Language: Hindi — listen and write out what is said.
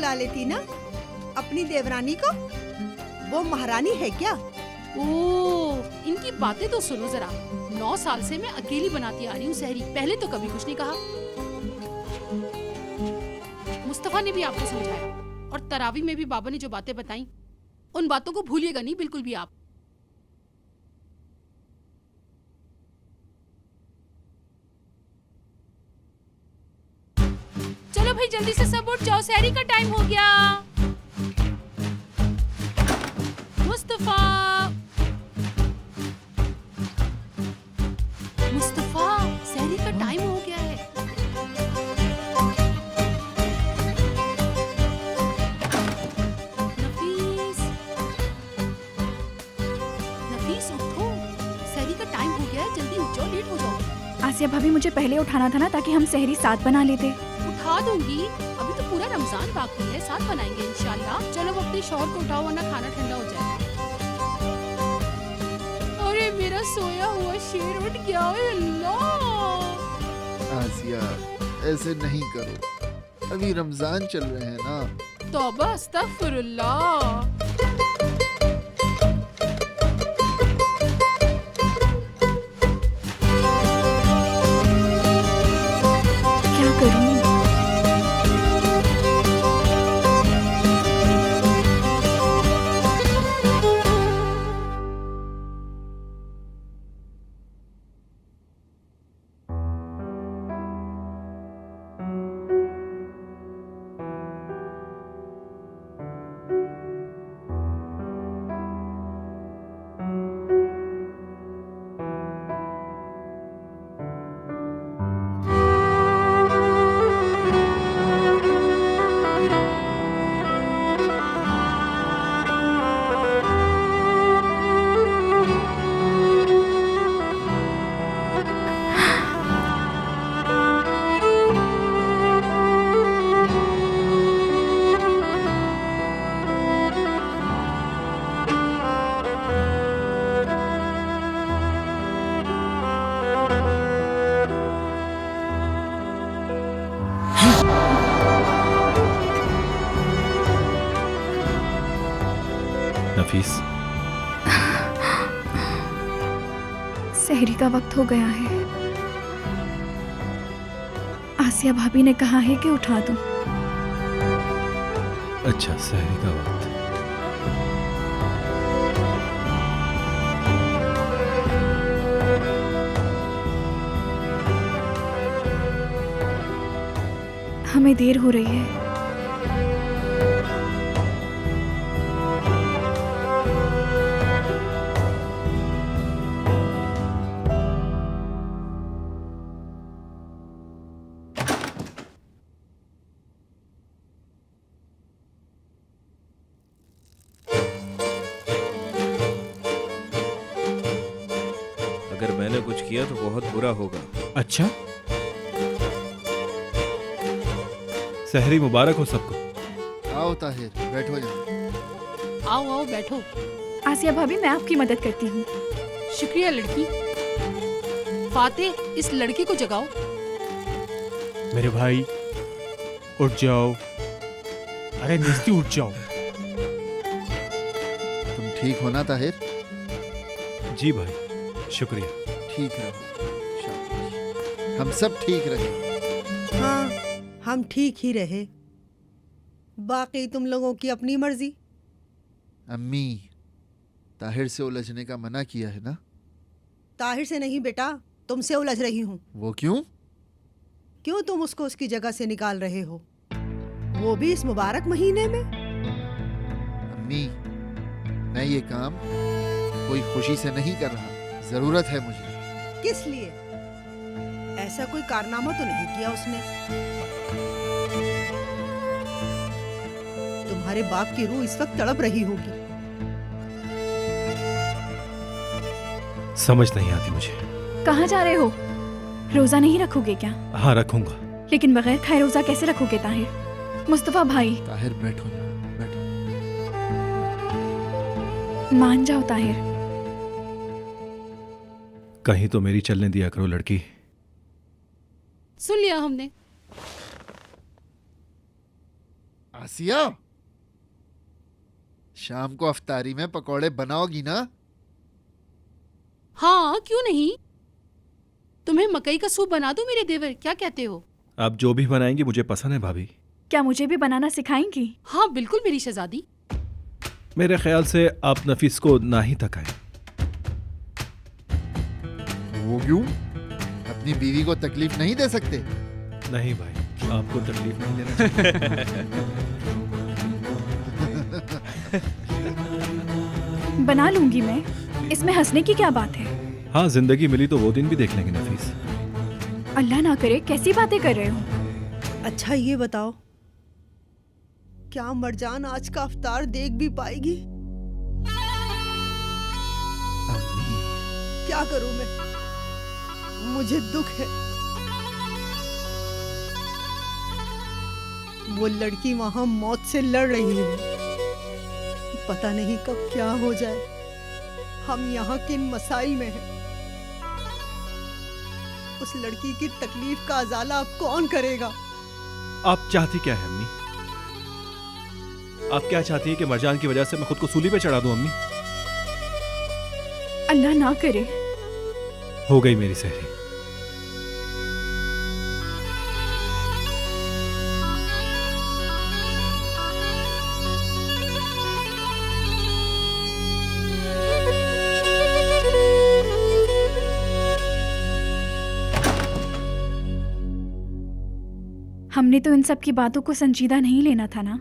बुला लेती ना अपनी देवरानी को। वो महारानी है क्या? ओह, इनकी बातें तो सुनो जरा। 9 साल से मैं अकेली बनाती आ रही हूँ सहरी, पहले तो कभी कुछ नहीं कहा। मुस्तफा ने भी आपको समझाया और तरावी में भी बाबा ने जो बातें बताई उन बातों को भूलिएगा नहीं बिल्कुल भी आप। चलो भाई जल्दी से सब उठ जाओ, सहरी का टाइम हो गया। मुस्तफा, मुस्तफा, सहरी का टाइम हो गया है। नफीस, नफीस उठो, सहरी का टाइम हो गया है, जल्दी उठ जाओ, लेट हो जाओ। आसिया भाभी मुझे पहले उठाना था ना, ताकि हम सहरी साथ बना लेते। उठा दूंगी, अभी तो पूरा रमजान बाकी है, साथ बनाएंगे इंशाल्लाह। चलो वो अपने शौहर को उठाओ वरना खाना ठंडा हो जाएगा। अरे मेरा सोया हुआ शेर उठ गया, अल्लाह। आसिया ऐसे नहीं करो, अभी रमजान चल रहे हैं ना। तौबा अस्तगफिरुल्लाह। क्या करूं? नफीस, सहरी का वक्त हो गया है। आसिया भाभी ने कहा है कि उठा दूं। अच्छा सहरी का वक्त। हमें देर हो रही है। अगर मैंने कुछ किया तो बहुत बुरा होगा। अच्छा, सहरी मुबारक हो सबको। आओ ताहिर, बैठो यहाँ। आओ आओ बैठो। आसिया भाभी मैं आपकी मदद करती हूँ। शुक्रिया लड़की। फाते, इस लड़के को जगाओ। मेरे भाई उठ जाओ। अरे निस्ती उठ जाओ। तुम ठीक हो ना ताहिर? जी भाई, शुक्रिया। ठीक रहो, शाबाश। हम सब ठीक रहे। हाँ, हम ठीक ही रहे, बाकी तुम लोगों की अपनी मर्जी। अम्मी, ताहिर से उलझने का मना किया है ना? ताहिर से नहीं बेटा, तुमसे उलझ रही हूँ। वो क्यों? क्यों तुम उसको उसकी जगह से निकाल रहे हो, वो भी इस मुबारक महीने में? अम्मी, मैं ये काम कोई खुशी से नहीं कर रहा, जरूरत है मुझे। किस लिए? ऐसा कोई कारनामा तो नहीं किया उसने? तुम्हारे बाप की रूह इस वक्त तड़प रही होगी। समझ नहीं आती मुझे। कहाँ जा रहे हो? रोजा नहीं रखोगे क्या? हाँ रखूंगा। लेकिन बगैर खाए रोजा कैसे रखोगे ताहिर? मुस्तफा भाई, ताहिर बैठो यहाँ, बैठो। मान जाओ ताहिर। कहीं तो मेरी चलने दिया करो लड़की। सुन लिया हमने। आसिया, शाम को अफ्तारी में पकौड़े बनाओगी ना? हाँ क्यों नहीं, तुम्हें मकई का सूप बना दूं मेरे देवर, क्या कहते हो? आप जो भी बनाएंगी मुझे पसंद है भाभी। क्या मुझे भी बनाना सिखाएंगी? हाँ बिल्कुल मेरी शहजादी। मेरे ख्याल से आप नफीस को ना ही तकाएं। वो क्यों? अपनी बीवी को तकलीफ नहीं दे सकते? नहीं भाई, आपको तकलीफ नहीं देना चाहिए। बना लूंगी मैं, इसमें हंसने की क्या बात है? हाँ, जिंदगी मिली तो वो दिन भी देख लेंगे नफीस। अल्लाह ना करे, कैसी बातें कर रहे हो? अच्छा ये बताओ, क्या मरजान आज का अफ्तार देख भी पाएगी? अम्मी, क्या करूं मैं, मुझे दुख है। वो लड़की वहां मौत से लड़ रही है, पता नहीं कब क्या हो जाए। हम यहाँ किन मसाइल में हैं। उस लड़की की तकलीफ का अजाला अब कौन करेगा? आप चाहती क्या है अम्मी? आप क्या चाहती है कि मरजान की वजह से मैं खुद को सूली पे चढ़ा दूं अम्मी? अल्लाह ना करे। हो गई मेरी सहरी। हमने तो इन सब की बातों को संजीदा नहीं लेना था ना।